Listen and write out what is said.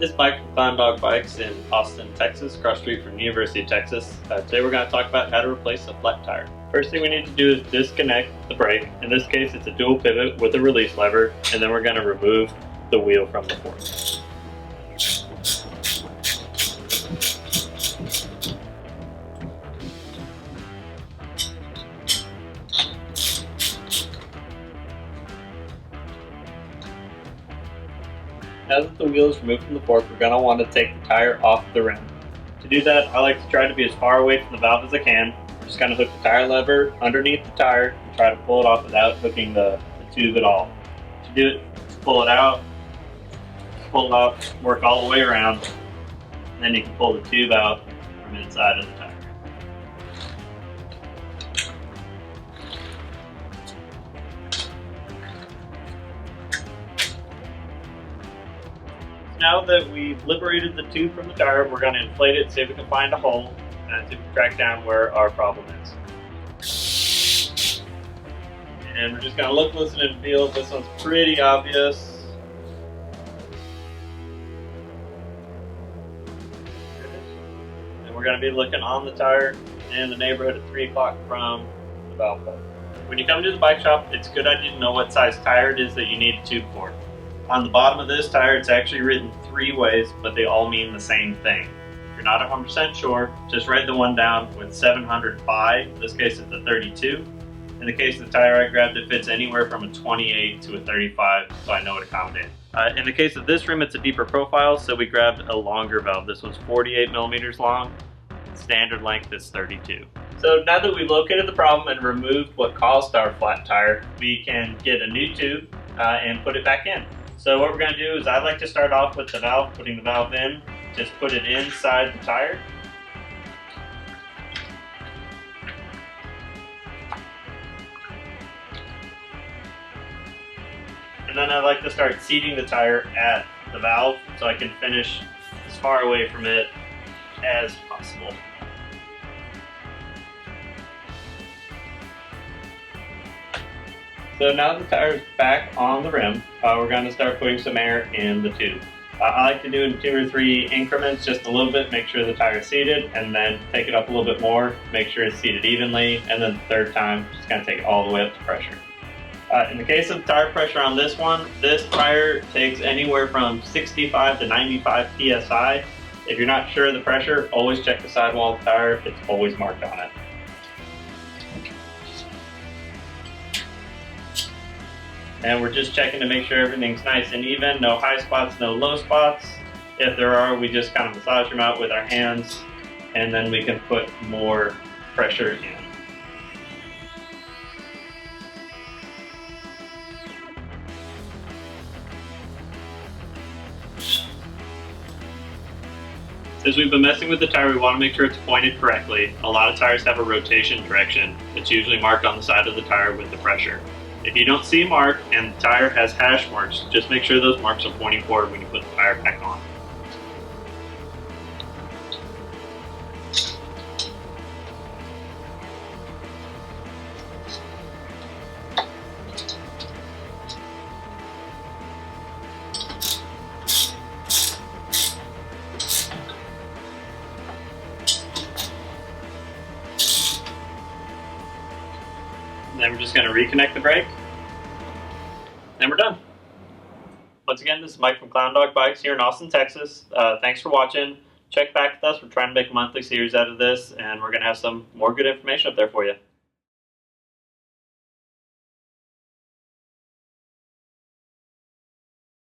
This bike from Clown Dog Bikes in Austin, Texas, across the street from the University of Texas. Today we're going to talk about how to replace a flat tire. First thing we need to do is disconnect the brake. In this case, it's a dual pivot with a release lever, and then we're going to remove the wheel from the fork. Now that the wheel is removed from the fork, we're going to want to take the tire off the rim. To do that, I like to try to be as far away from the valve as I can. I'm just going to hook the tire lever underneath the tire and try to pull it off without hooking the tube at all. To do it, pull it out, pull it off, work all the way around, and then you can pull the tube out from inside of the tire. Now that we've liberated the tube from the tire, we're going to inflate it, see if we can find a hole, and see if we can track down where our problem is. And we're just going to look, listen, and feel. This one's pretty obvious. And we're going to be looking on the tire in the neighborhood of 3 o'clock from the valve hole. When you come to the bike shop, it's a good idea to know what size tire it is that you need a tube for. On the bottom of this tire, it's actually written 3 ways, but they all mean the same thing. If you're not 100% sure, just write the one down with 700 phi. In this case, it's a 32. In the case of the tire I grabbed, it fits anywhere from a 28 to a 35, so I know what to accommodate. In the case of this rim, it's a deeper profile, so we grabbed a longer valve. This one's 48 millimeters long. Standard length is 32. So now that we've located the problem and removed what caused our flat tire, we can get a new tube and put it back in. So what we're going to do is I like to start off with the valve, putting the valve in, just put it inside the tire. And then I like to start seating the tire at the valve so I can finish as far away from it as possible. So now the tire is back on the rim, we're going to start putting some air in the tube. I like to do it in 2 or 3 increments, just a little bit, make sure the tire is seated, and then take it up a little bit more, make sure it's seated evenly, and then the third time, just going to take it all the way up to pressure. In the case of the tire pressure on this one, this tire takes anywhere from 65 to 95 psi. If you're not sure of the pressure, always check the sidewall of the tire, it's always marked on it. And we're just checking to make sure everything's nice and even, no high spots, no low spots. If there are, we just kind of massage them out with our hands, and then we can put more pressure in. As we've been messing with the tire, we want to make sure it's pointed correctly. A lot of tires have a rotation direction. It's usually marked on the side of the tire with the pressure. If you don't see a mark and the tire has hash marks, just make sure those marks are pointing forward when you put the tire back on. Then we're just going to reconnect the brake, and we're done. Once again, this is Mike from Clown Dog Bikes here in Austin, Texas. Thanks for watching. Check back with us. We're trying to make a monthly series out of this, and we're going to have some more good information up there for you.